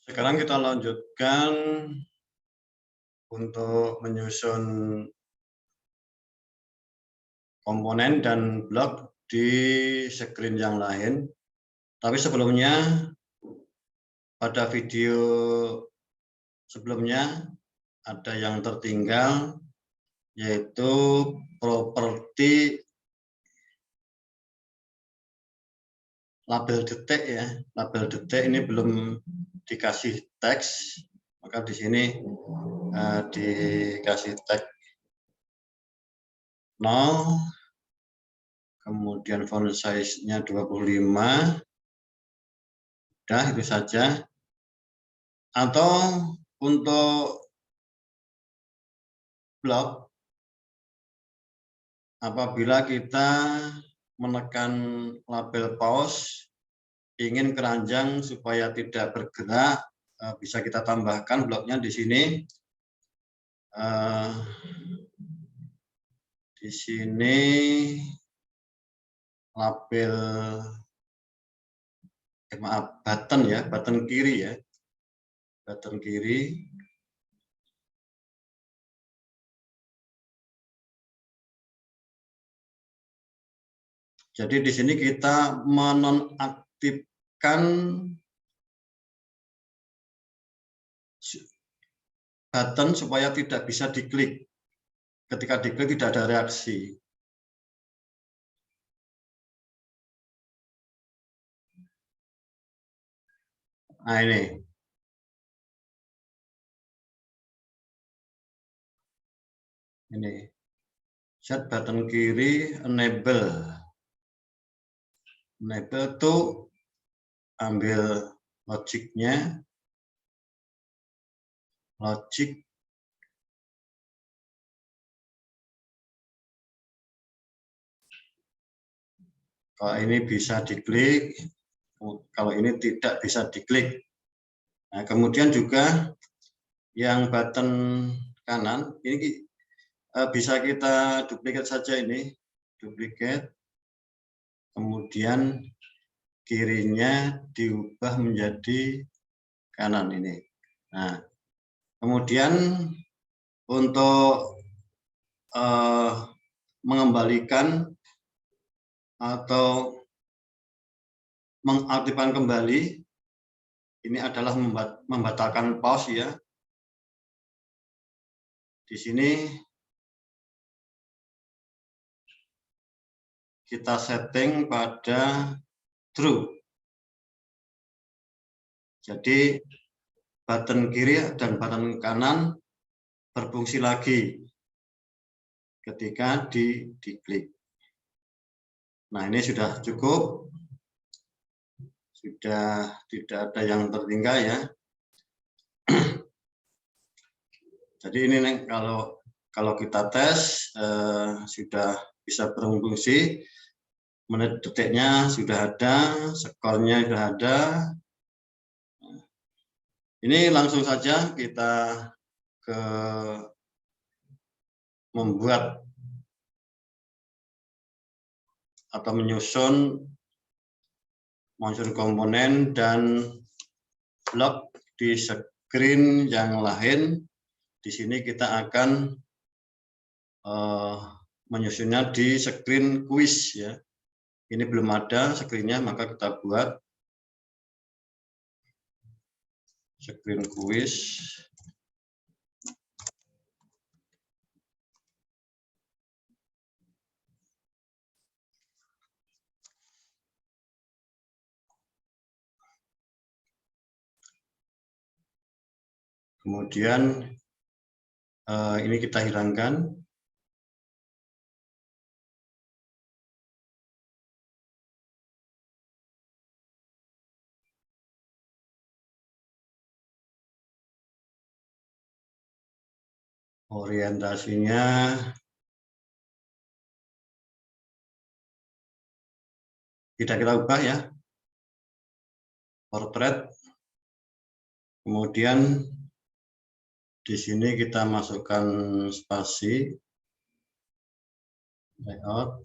Sekarang kita lanjutkan untuk menyusun komponen dan blok di screen yang lain. Tapi sebelumnya, pada video sebelumnya ada yang tertinggal, yaitu properti label detik ya. Label detik ini belum dikasih teks, maka di sini dikasih teks 0, kemudian font size-nya 25, udah itu saja. Atau untuk blok, apabila kita menekan label pause, ingin keranjang supaya tidak bergerak, bisa kita tambahkan bloknya di sini. Di sini label button ya, button kiri ya, button kiri. Jadi di sini kita menonaktifkan button supaya tidak bisa diklik. Ketika diklik tidak ada reaksi. Nah ini. Ini. Set button kiri, enable. Enable itu ambil logiknya. Logik. Kalau ini bisa diklik, kalau ini tidak bisa diklik. Nah, kemudian juga yang button kanan, ini bisa kita duplikat saja ini. Duplikat. Kemudian kirinya diubah menjadi kanan ini. Nah, kemudian untuk mengembalikan atau mengaktifkan kembali, ini adalah membatalkan pause ya. Di sini kita setting pada true. Jadi button kiri dan button kanan berfungsi lagi ketika diklik. Nah, ini sudah cukup. Sudah tidak ada yang tertinggal ya. Jadi ini kalau kita tes sudah bisa berfungsi. Menit detiknya sudah ada, skornya sudah ada. Ini langsung saja kita ke membuat atau menyusun komponen dan blok di screen yang lain. Di sini kita akan menyusunnya di screen quiz ya. Ini belum ada screen-nya, maka kita buat screen quiz. Kemudian ini kita hilangkan. Orientasinya tidak kita ubah ya. Portrait. Kemudian di sini kita masukkan spasi, layout.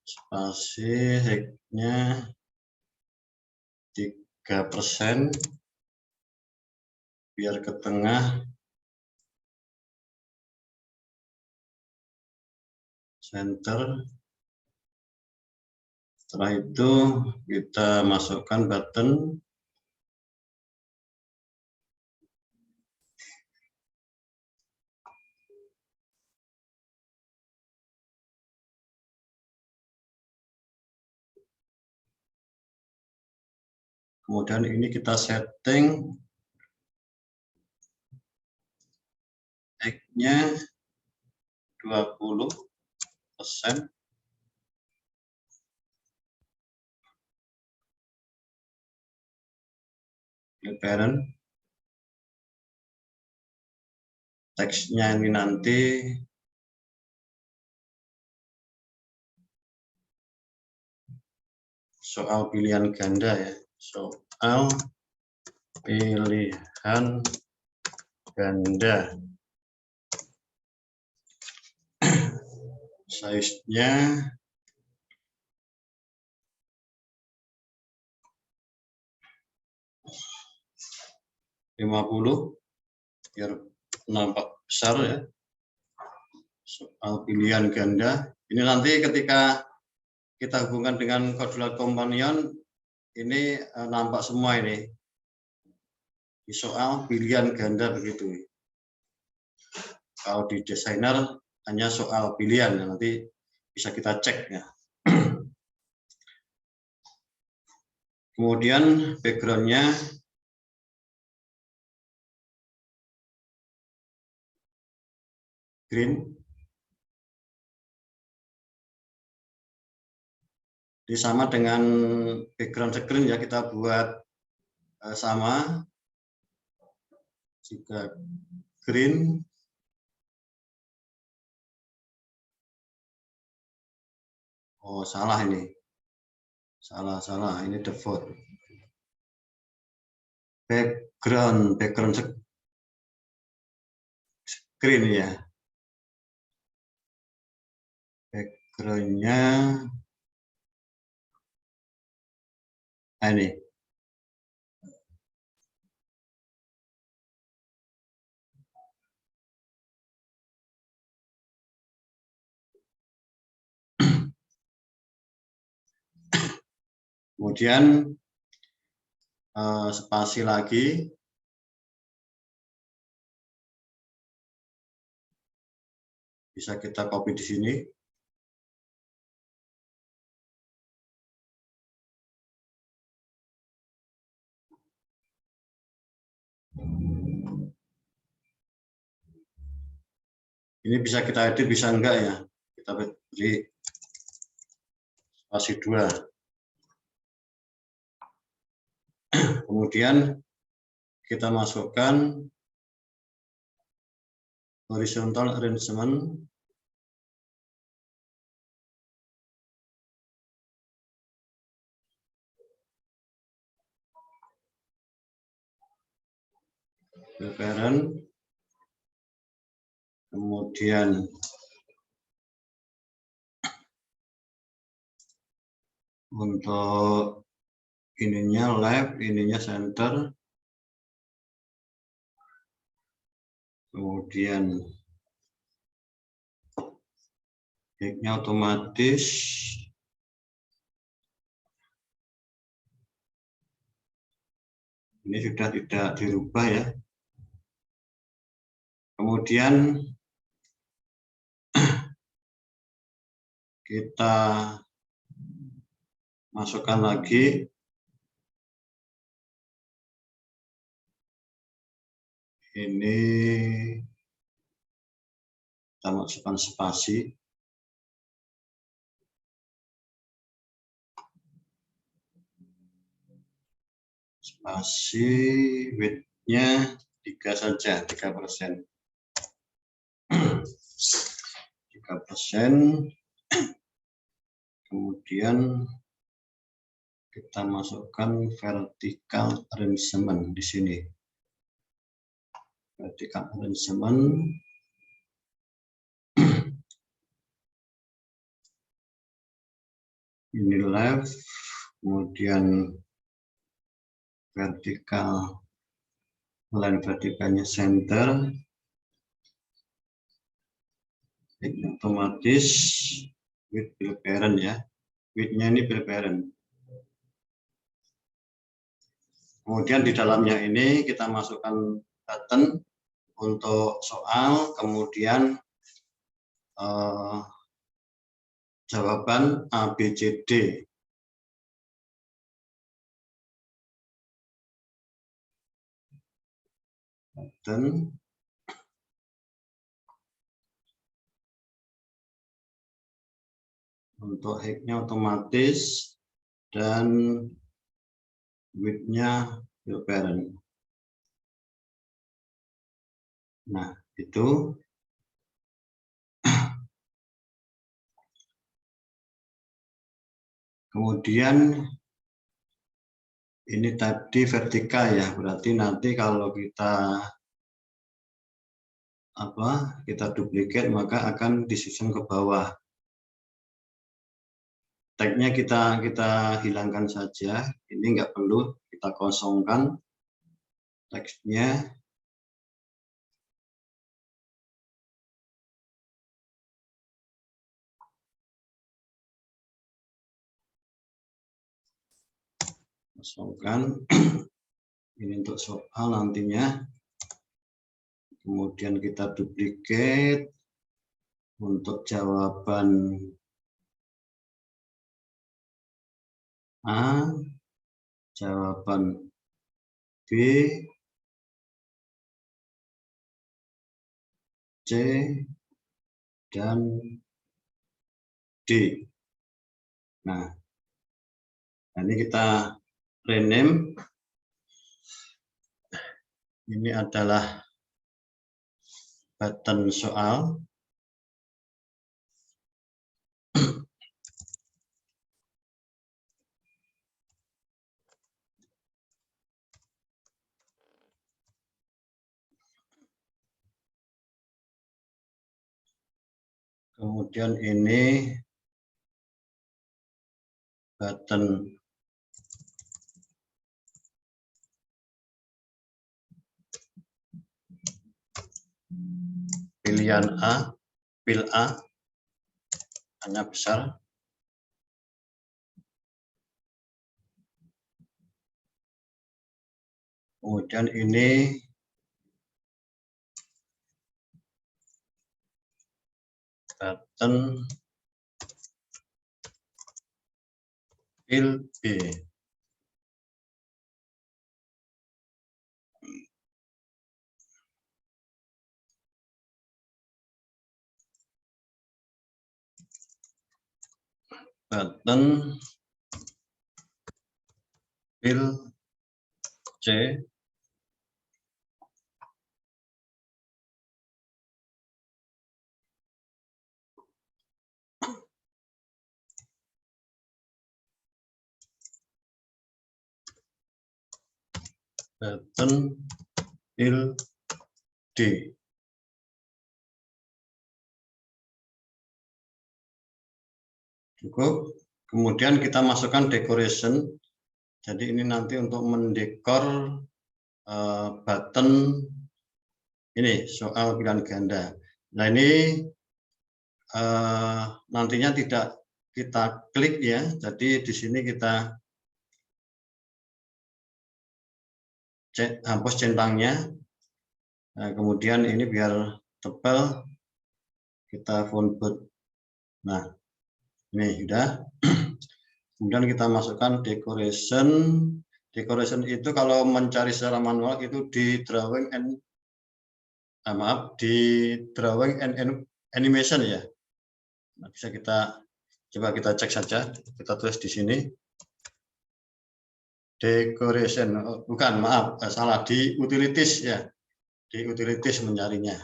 spasi height-nya 3%, biar ke tengah, center. Setelah itu kita masukkan button. Kemudian ini kita setting X-nya 20%. Parent. Teksnya ini nanti soal pilihan ganda ya. Soal pilihan ganda. Size-nya 50, biar nampak besar ya. Soal pilihan ganda. Ini nanti ketika kita hubungkan dengan Koordinat Companion, ini nampak semua ini. Di soal pilihan ganda begitu. Kalau di desainer hanya soal pilihan, nanti bisa kita cek ya. Kemudian background-nya green. Ini sama dengan background screen ya, kita buat sama juga green. Oh, salah ini. Salah. Ini default. Background screen ya. Background-nya ini. Kemudian spasi lagi. Bisa kita copy di sini. Ini bisa kita edit, bisa enggak ya. Kita beri spasi 2. Kemudian kita masukkan horizontal arrangement. Parent. Kemudian untuk ininya left, ininya center. Kemudian height-nya otomatis. Ini sudah tidak dirubah ya. Kemudian kita masukkan lagi ini, kita masukkan spasi. Spasi width-nya 3 saja, 3%. 3%. Kemudian kita masukkan vertical arrangement di sini. Vertical arrangement. Ini left, kemudian vertikal, line vertikalnya center, otomatis width fill parent ya, width-nya ini fill parent. Kemudian di dalamnya ini kita masukkan button untuk soal, kemudian jawaban A, B, C, D. Button. Untuk height-nya otomatis dan width-nya fill parent. Nah, itu. Kemudian ini tadi vertikal ya, berarti nanti kalau kita duplikat maka akan disusun ke bawah. Tag-nya kita hilangkan saja, ini nggak perlu, kita kosongkan teksnya. Kosongkan. Ini untuk soal nantinya. Kemudian kita duplikat untuk jawaban A, jawaban B, C, dan D. Nah, ini kita rename. Ini adalah button soal. Kemudian ini button pilihan A, pil A, hanya besar. Kemudian ini button pil B. Button pil C. Button pil D. Cukup. Kemudian kita masukkan decoration. Jadi ini nanti untuk mendekor button ini soal pilihan ganda. Nah ini nantinya tidak kita klik ya. Jadi di sini kita hapus centangnya. Nah, kemudian ini biar tebal kita font bold. Nah ini sudah. Kemudian kita masukkan decoration. Decoration itu kalau mencari secara manual itu di drawing and animation ya. Nah, bisa kita coba kita cek saja. Kita tulis di sini. Decoration, bukan, maaf, salah, di utilities ya. Di utilities mencarinya.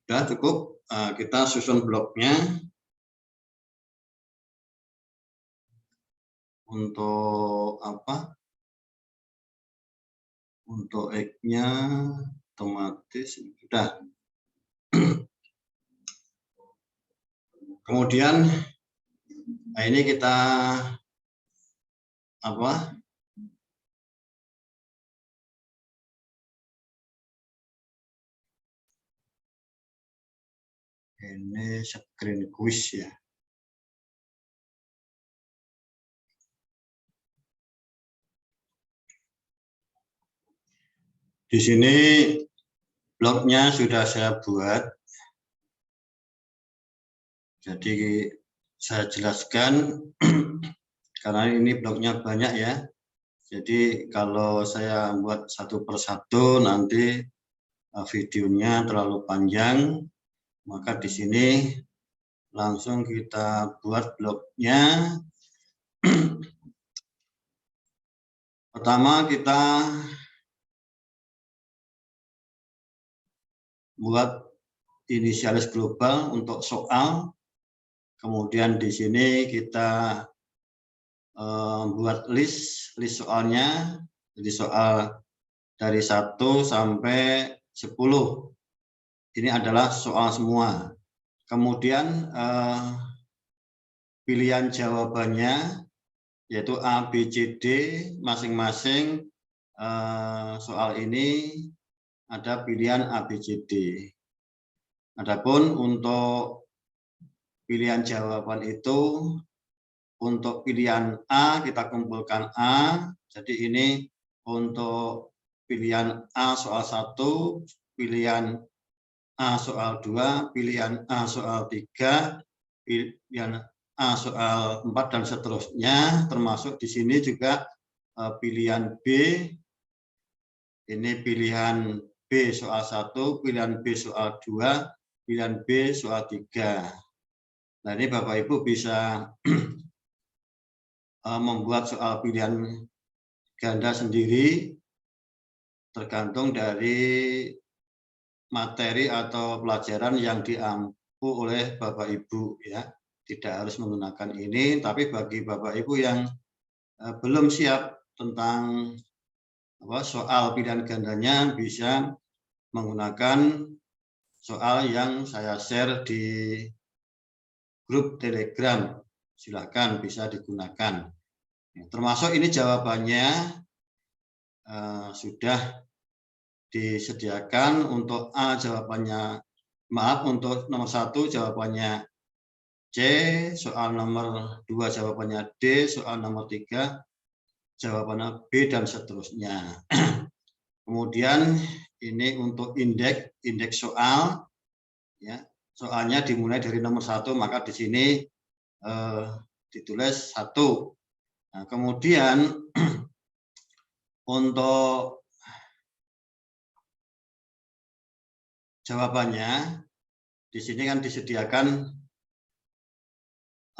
Sudah cukup. Kita susun bloknya. Untuk apa? Untuk X-nya otomatis sudah. Kemudian ini kita ini screen quiz ya. Di sini blognya sudah saya buat. Jadi saya jelaskan karena ini blognya banyak ya. Jadi kalau saya buat satu persatu nanti videonya terlalu panjang, maka di sini langsung kita buat blognya. Pertama kita buat inisialis global untuk soal. Kemudian di sini kita buat list soalnya. Jadi soal dari 1 sampai 10. Ini adalah soal semua. Kemudian pilihan jawabannya yaitu A, B, C, D, masing-masing soal ini ada pilihan A, B, C, D. Adapun untuk pilihan jawaban itu, untuk pilihan A kita kumpulkan A, jadi ini untuk pilihan A soal 1, pilihan A soal 2, pilihan A soal 3, pilihan A soal 4 dan seterusnya, termasuk di sini juga pilihan B, ini pilihan B soal 1, pilihan B soal 2, pilihan B soal 3. Nah ini Bapak Ibu bisa membuat soal pilihan ganda sendiri tergantung dari materi atau pelajaran yang diampu oleh Bapak Ibu ya. Tidak harus menggunakan ini, tapi bagi Bapak Ibu yang belum siap tentang soal pilihan gandanya bisa menggunakan soal yang saya share di grup Telegram. Silakan bisa digunakan. Termasuk ini jawabannya sudah disediakan. Untuk A jawabannya, maaf, untuk nomor 1 jawabannya C, soal nomor 2 jawabannya D, soal nomor 3 jawabannya B, dan seterusnya. Kemudian ini untuk indeks soal, ya, soalnya dimulai dari nomor 1, maka di sini ditulis 1. Nah, kemudian untuk jawabannya di sini kan disediakan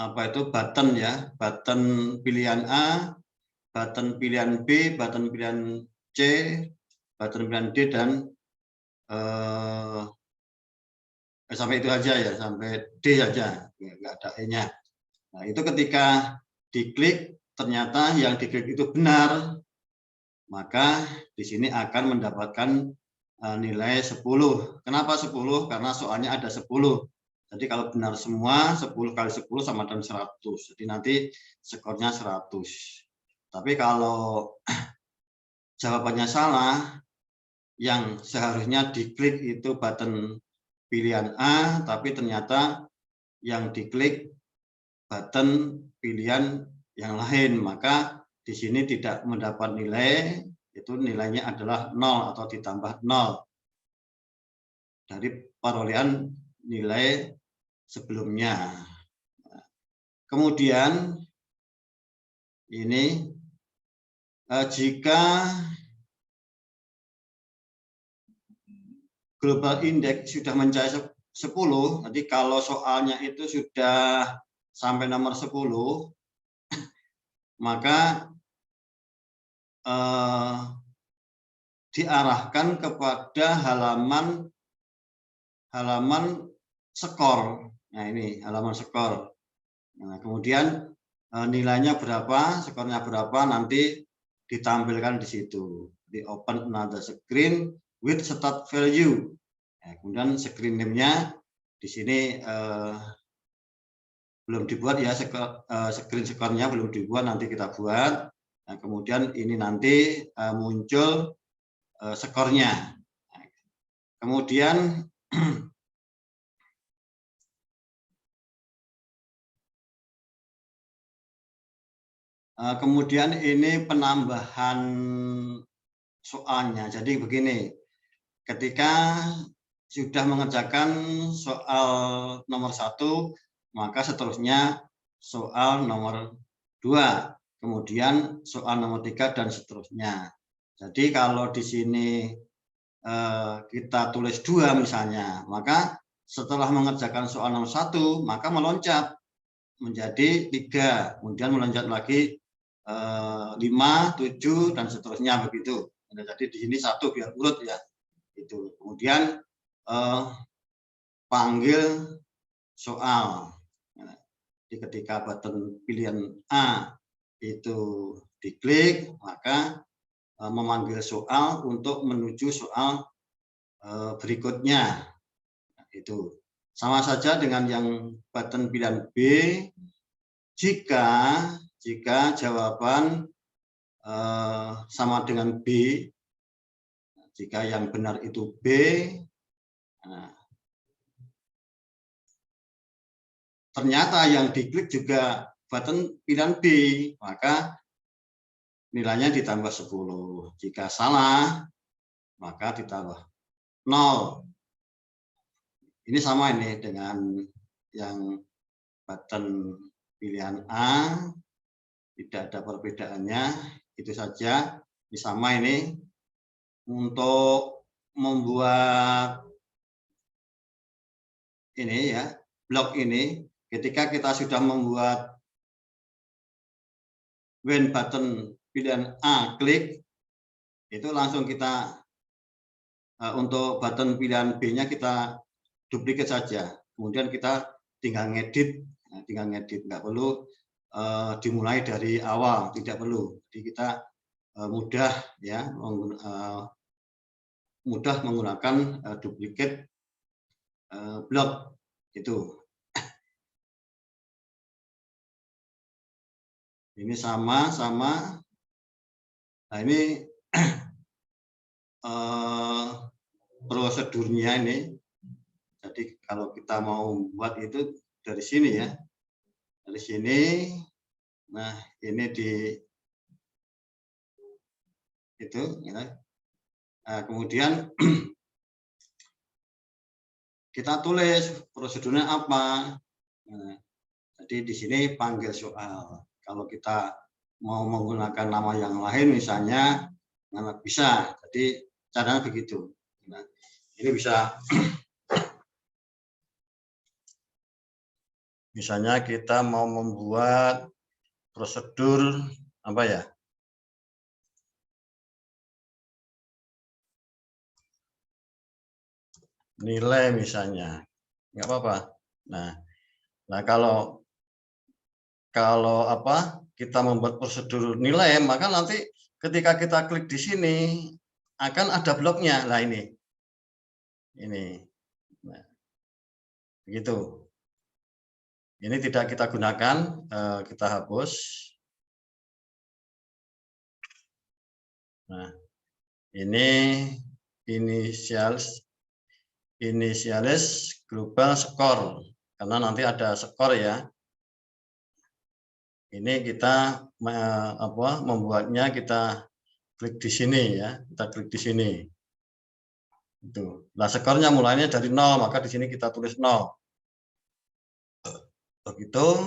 button ya, button pilihan A, button pilihan B, button pilihan C, button pilihan D, dan sampai itu aja ya, sampai D aja, nggak ada E-nya. Nah itu ketika diklik ternyata yang diklik itu benar, maka di sini akan mendapatkan nilai 10. Kenapa 10? Karena soalnya ada 10. Jadi kalau benar semua, 10 kali 10 sama dengan 100. Jadi nanti skornya 100. Tapi kalau jawabannya salah, yang seharusnya diklik itu button pilihan A, tapi ternyata yang diklik button pilihan yang lain, maka di sini tidak mendapat nilai, itu nilainya adalah 0 atau ditambah 0 dari perolehan nilai sebelumnya. Kemudian ini jika global index sudah mencapai 10, nanti kalau soalnya itu sudah sampai nomor 10, maka diarahkan kepada halaman skor. Nah ini halaman skor. Nah, kemudian nilainya berapa, skornya berapa, nanti ditampilkan di situ. Di open another screen with start value. Nah, kemudian screen name-nya di sini belum dibuat ya, screen skornya belum dibuat, nanti kita buat. Nah, kemudian ini nanti muncul skornya. Kemudian kemudian ini penambahan soalnya. Jadi begini, ketika sudah mengerjakan soal nomor 1, maka seterusnya soal nomor 2, kemudian soal nomor 3 dan seterusnya. Jadi kalau di sini kita tulis 2 misalnya, maka setelah mengerjakan soal nomor 1, maka meloncat menjadi 3, kemudian meloncat lagi 5, 7 dan seterusnya begitu. Jadi di sini 1 biar urut ya. Itu. Kemudian panggil soal. Jadi ketika button pilihan A itu diklik, maka memanggil soal untuk menuju soal berikutnya. Itu sama saja dengan yang button pilihan B. Jika jawaban sama dengan B, jika yang benar itu B, ternyata yang diklik juga button pilihan B, maka nilainya ditambah 10. Jika salah, maka ditambah 0. Ini sama ini dengan yang button pilihan A, tidak ada perbedaannya, itu saja. Ini sama ini. Untuk membuat ini ya, blok ini, ketika kita sudah membuat when button pilihan A klik, itu langsung kita untuk button pilihan B-nya kita duplikat saja. Kemudian kita tinggal ngedit, nggak perlu dimulai dari awal, tidak perlu. Jadi kita mudah ya, mudah menggunakan duplikat blok itu. Ini sama. Nah ini prosedurnya ini. Jadi kalau kita mau buat itu dari sini ya, dari sini. Nah ini di itu. Ya. Nah, kemudian kita tulis prosedurnya apa. Nah, jadi di sini panggil soal. Kalau kita mau menggunakan nama yang lain, misalnya bisa. Jadi caranya begitu. Nah, ini bisa. Misalnya kita mau membuat prosedur apa ya? Nilai misalnya, nggak apa-apa. Nah kalau apa kita membuat prosedur nilai, maka nanti ketika kita klik di sini akan ada bloknya. Lah ini, nah, begitu. Ini tidak kita gunakan, kita hapus. Nah, ini inisialis global score, karena nanti ada skor ya. Ini kita membuatnya, kita klik di sini ya, kita klik di sini. Itu. Nah, skornya mulainya dari 0, maka di sini kita tulis 0. Begitu.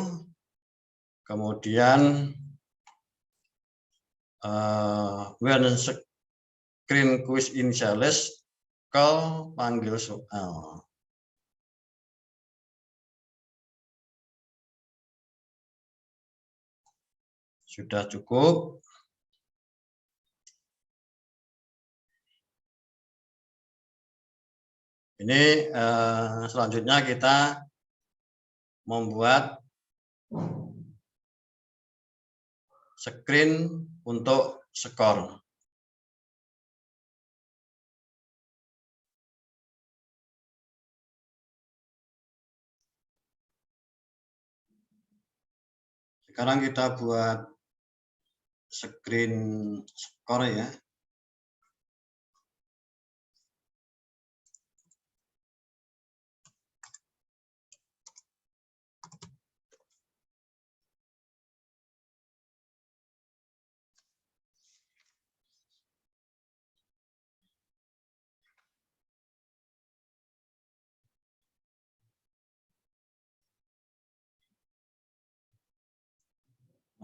Kemudian when screen quiz initialis, call panggil soal. Sudah cukup. Ini selanjutnya kita membuat screen untuk skor. Sekarang kita buat screen skor ya.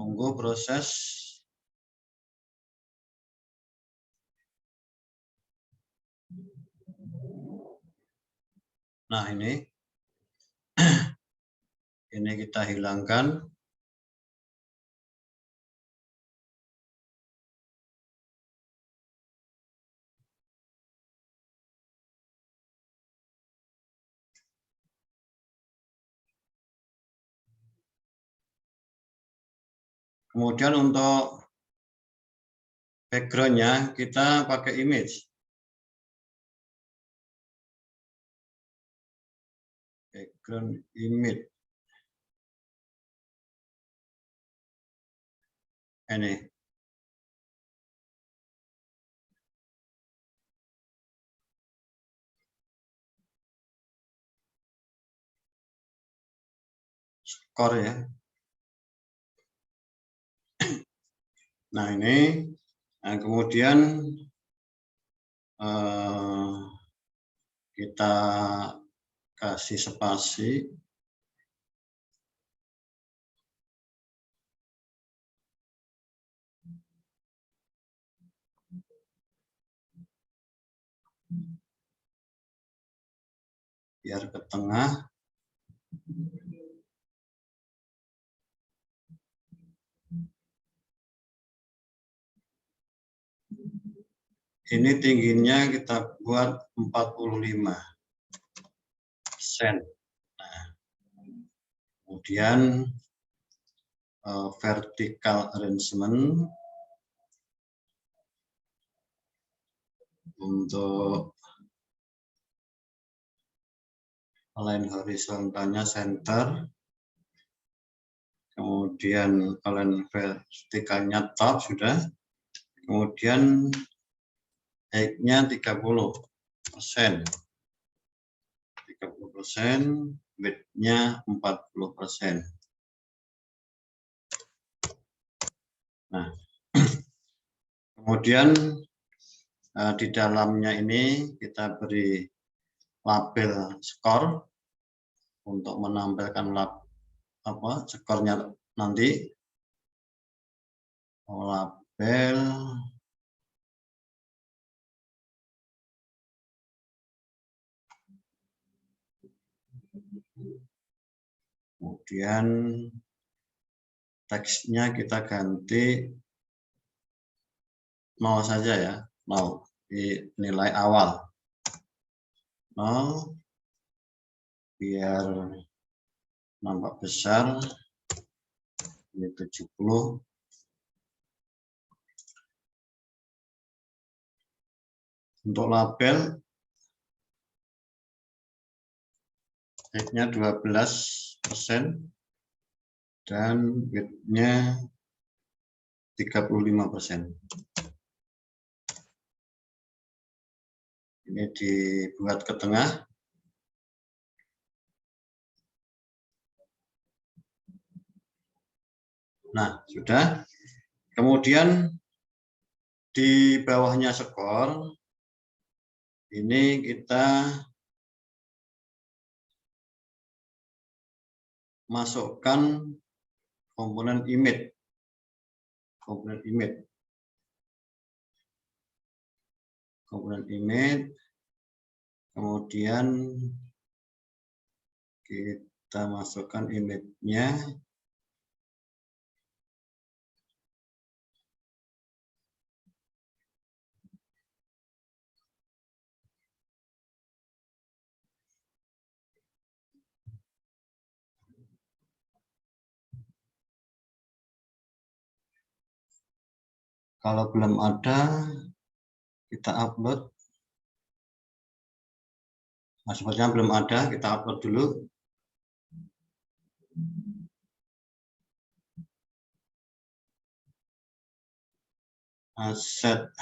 Tunggu proses. Nah, ini kita hilangkan. Kemudian untuk background-nya kita pakai image. Background image. Ini. Skor ya. Nah, ini. Nah, kemudian kita kasih spasi. Biar ke tengah. Ini tingginya kita buat 45%. Nah, kemudian vertical arrangement untuk align horizontalnya center, kemudian align vertikalnya top sudah, kemudian height-nya 30%, width-nya 40%. Nah, kemudian di dalamnya ini kita beri label skor untuk menampilkan skornya nanti. Label kemudian teksnya kita ganti 0 saja ya, 0 di nilai awal, 0 biar nampak besar. Ini 70. Untuk label height-nya 12% dan width-nya 35%. Ini dibuat ke tengah. Nah, sudah. Kemudian di bawahnya skor, ini kita masukkan komponen image. Kemudian kita masukkan image-nya. Kalau belum ada, kita upload. Nah, sepertinya belum ada, kita upload dulu. aset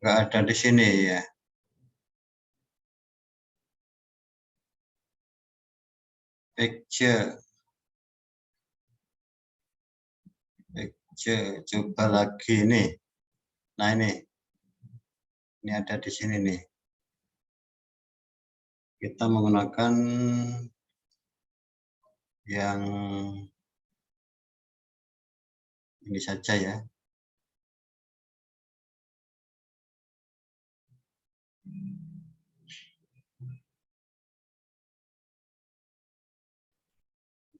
nggak ada di sini ya. Picture, coba lagi nih. Nah ini ada di sini nih. Kita menggunakan yang ini saja ya.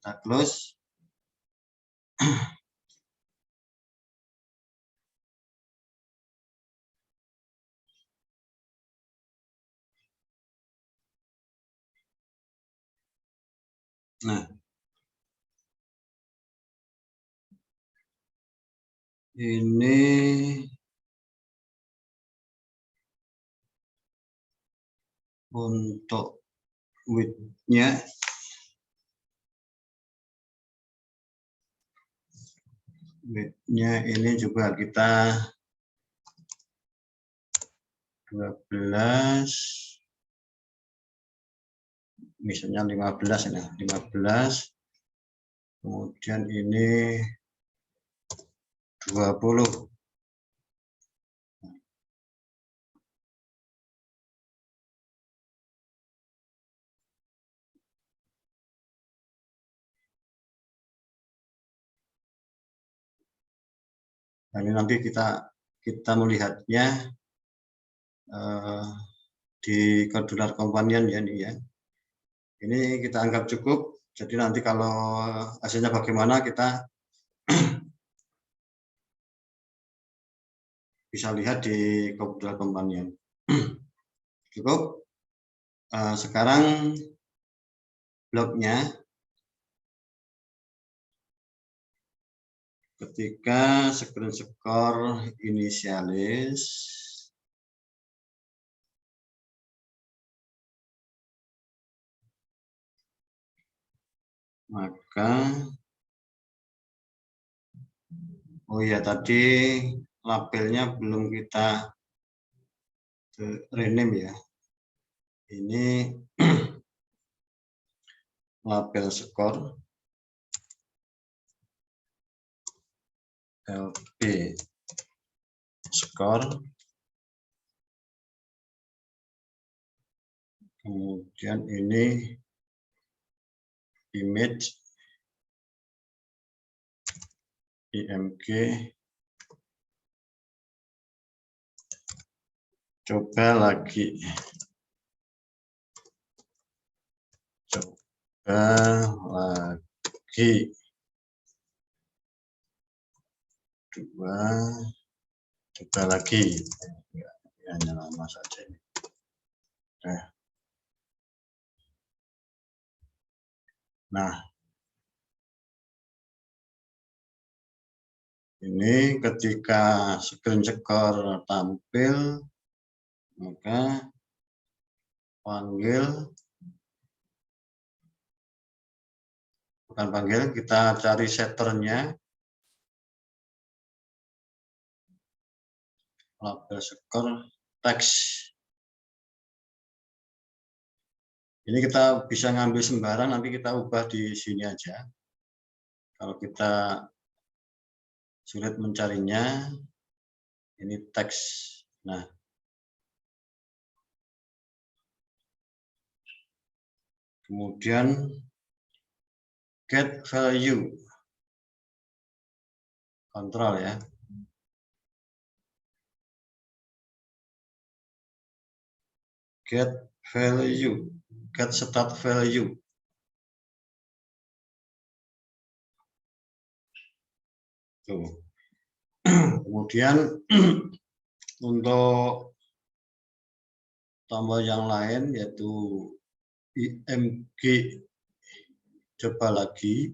Kita close. Nah, ini untuk width-nya ini juga kita 12, misalnya 15 ya, 15. Kemudian ini 20. Nah, ini nanti kita melihatnya di Codular Companion ya ini ya. Ini kita anggap cukup. Jadi nanti kalau hasilnya bagaimana kita bisa lihat di Codular Companion. Cukup. Sekarang bloknya ketika screen score inisialis maka tadi labelnya belum kita rename ya. Ini label skor LP skor, kemudian ini image IMG, coba lagi, coba lagi, hanya lama saja ini. Nah, ini ketika screen score tampil, maka kita cari setternya, label skor teks. Ini kita bisa ngambil sembarang, nanti kita ubah di sini aja. Kalau kita sulit mencarinya, ini teks. Nah, kemudian get value, kontrol ya. Get value, get start value. Tuh. Kemudian untuk tombol yang lain yaitu IMG, coba lagi.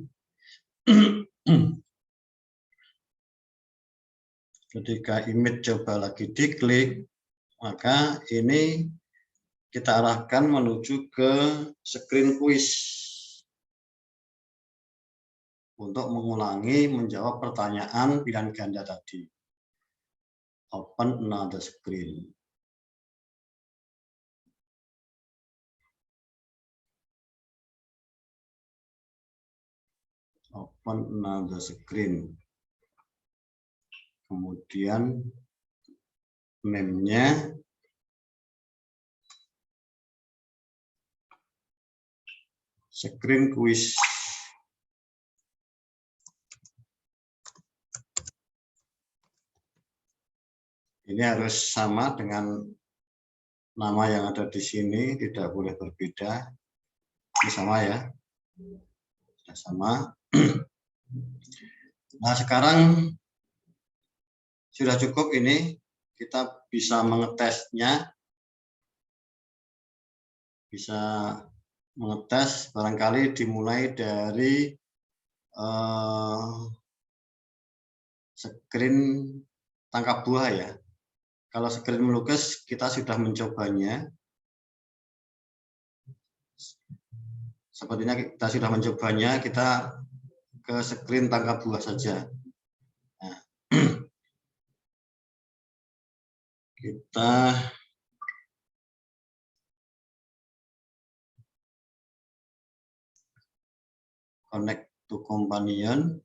Ketika image coba lagi diklik, maka ini kita arahkan menuju ke screen quiz untuk mengulangi menjawab pertanyaan pilihan ganda tadi. Open another screen. Open another screen. Kemudian name-nya screen quiz. Ini harus sama dengan nama yang ada di sini, tidak boleh berbeda. Ini sama ya. Sudah sama. Nah, sekarang sudah cukup ini. Kita bisa mengetesnya. Bisa mengetes barangkali dimulai dari screen tangkap buah ya. Kalau screen melukis kita sudah mencobanya. Sepertinya kita sudah mencobanya, kita ke screen tangkap buah saja. Nah, kita connect to companion,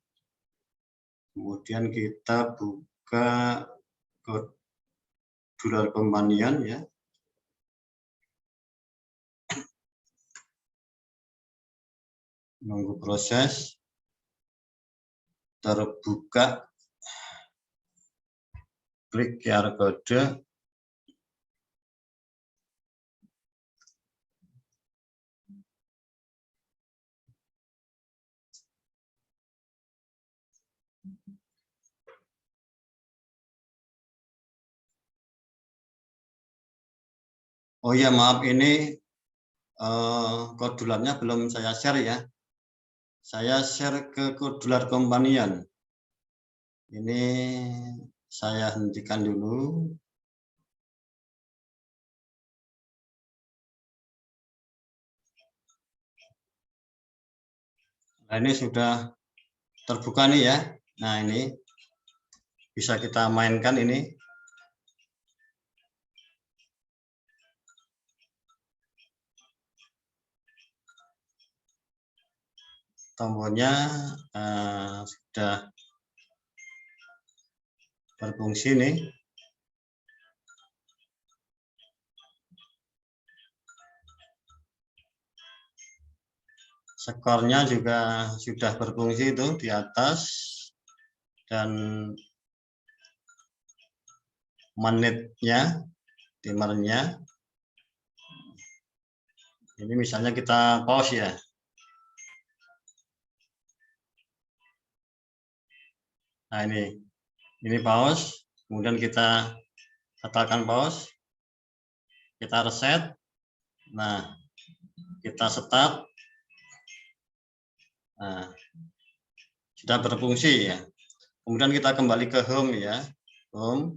kemudian kita buka Codular companion ya. Menunggu proses, terbuka, klik QR code. Oh ya, maaf, ini kodularnya belum saya share ya. Saya share ke Codular companion. Ini saya hentikan dulu. Nah, ini sudah terbuka nih ya. Nah, ini bisa kita mainkan ini. Tombolnya sudah berfungsi nih. Skornya juga sudah berfungsi itu di atas, dan menitnya, timernya. Ini misalnya kita pause ya. Nah, ini pause, kemudian kita katakan pause, kita reset. Nah, kita start. Nah, sudah berfungsi ya. Kemudian kita kembali ke home ya. Home.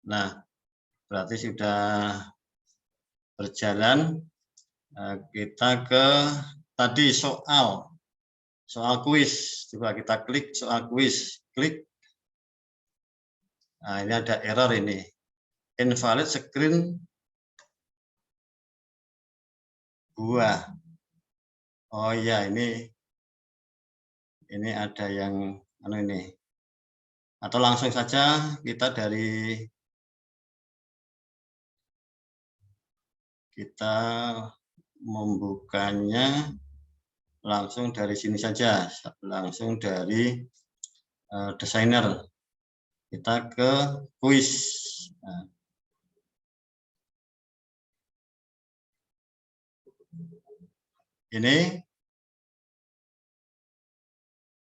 Nah, berarti sudah berjalan. Kita ke tadi soal kuis. Coba kita klik soal kuis. Klik. Nah, ini ada error ini. Invalid screen buah. Oh iya, ini ada yang ini. Atau langsung saja kita membukanya langsung dari sini saja, langsung dari desainer. Kita ke kuis. Nah, ini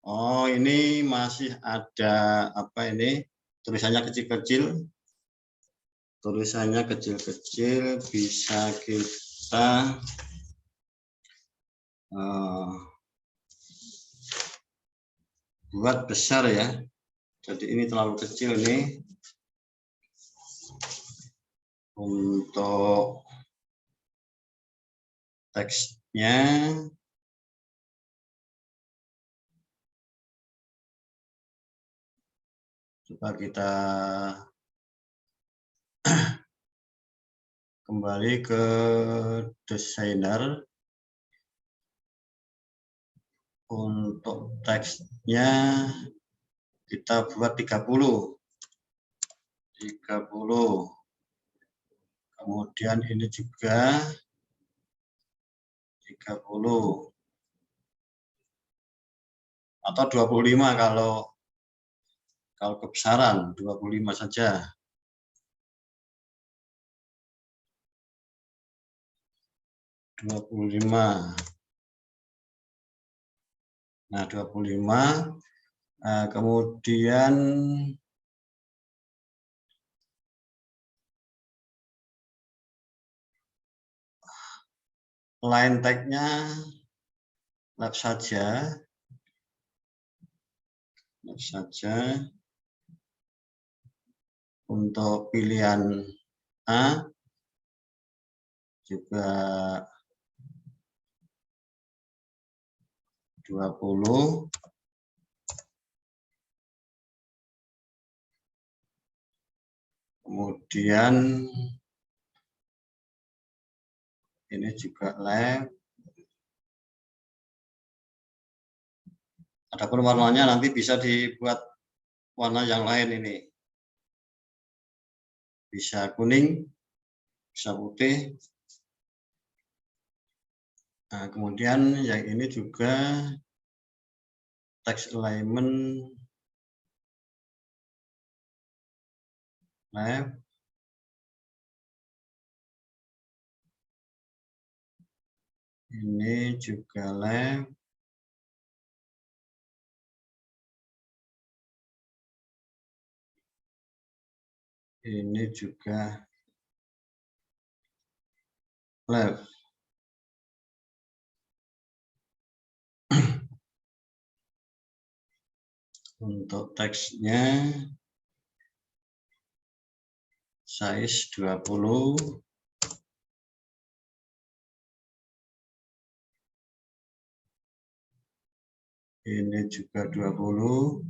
Oh, ini masih ada apa ini? Tulisannya kecil-kecil. Tulisannya kecil-kecil, bisa kita buat besar ya. Jadi ini terlalu kecil nih. Untuk teksnya coba kita kembali ke desainer. Untuk teksnya kita buat 30. Kemudian ini juga 30 atau 25 kalau kebesaran 25 saja. Nah, 25. Kemudian line tag-nya left saja. Untuk pilihan A juga 20. Kemudian ini juga left. Adapun warnanya nanti bisa dibuat warna yang lain ini. Bisa kuning, bisa putih. Nah, kemudian yang ini juga text alignment left. Ini juga left. Ini juga left. Untuk teksnya size 20. Ini juga 20.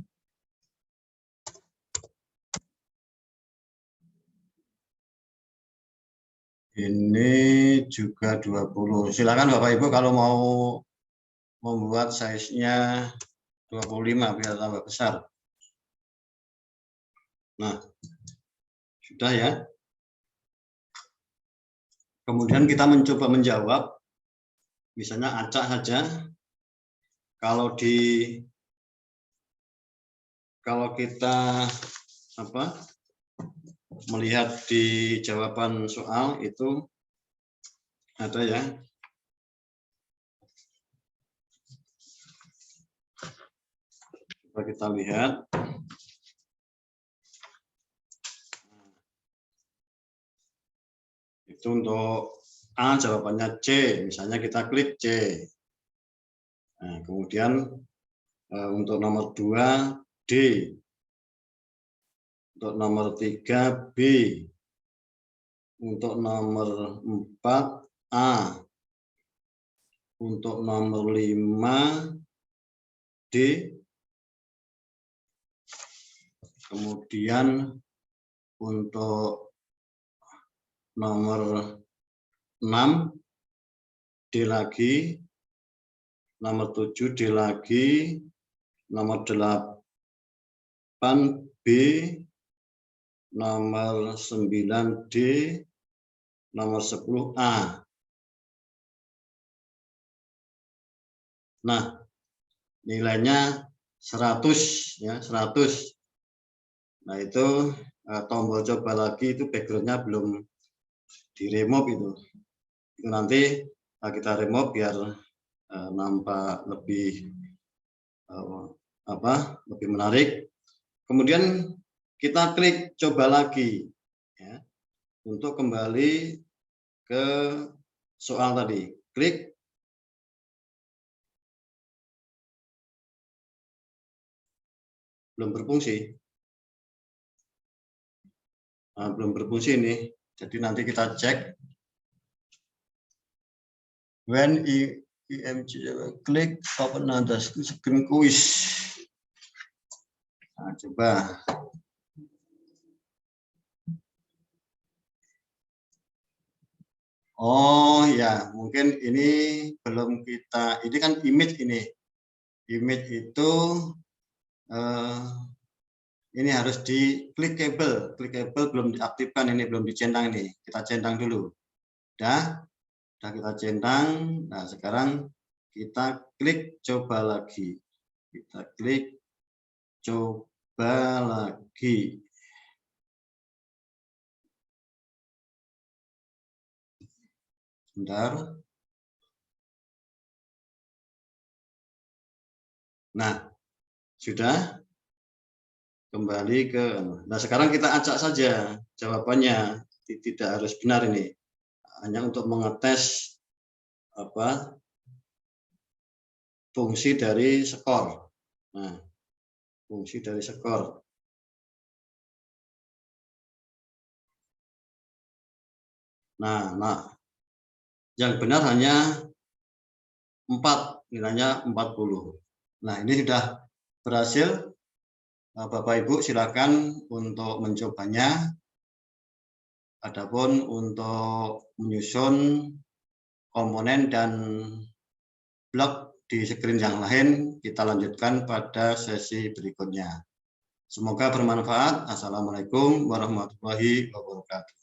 Ini juga 20. Silakan Bapak Ibu kalau mau membuat size-nya 25 biar tambah besar. Nah, sudah ya. Kemudian kita mencoba menjawab, misalnya acak saja. Kalau kita melihat di jawaban soal itu ada ya. Coba kita lihat. Itu untuk A jawabannya C, misalnya kita klik C. Nah, kemudian untuk nomor 2 D. Untuk nomor 3 B. Untuk nomor 4 A. Untuk nomor 5 D. Kemudian untuk nomor 6 D lagi, nomor 7 D lagi, nomor 8 B, nomor 9 D, nomor 10 A. Nah, nilainya 100 ya, 100. Nah, itu tombol coba lagi itu background-nya belum di remove itu. Itu nanti kita remove biar nampak lebih lebih menarik. Kemudian kita klik coba lagi ya, untuk kembali ke soal tadi. Klik. Belum berfungsi. Nah, belum berfungsi ini. Jadi nanti kita cek. When IMG klik open another screen quiz. Nah, coba. Oh ya, mungkin ini belum kita. Ini kan image ini. Image itu ini harus di clickable. Clickable belum diaktifkan, ini belum dicentang ini. Kita centang dulu. Udah kita centang. Nah, sekarang kita klik coba lagi. Kita klik coba lagi. Bentar. Nah, sudah kembali ke. Nah, sekarang kita acak saja jawabannya. Tidak harus benar ini. Hanya untuk mengetes fungsi dari skor. Nah, fungsi dari skor. Nah, yang benar hanya 4, nilainya 40. Nah, ini sudah berhasil. Bapak Ibu silakan untuk mencobanya. Adapun untuk menyusun komponen dan blok di screen yang lain kita lanjutkan pada sesi berikutnya. Semoga bermanfaat. Assalamualaikum warahmatullahi wabarakatuh.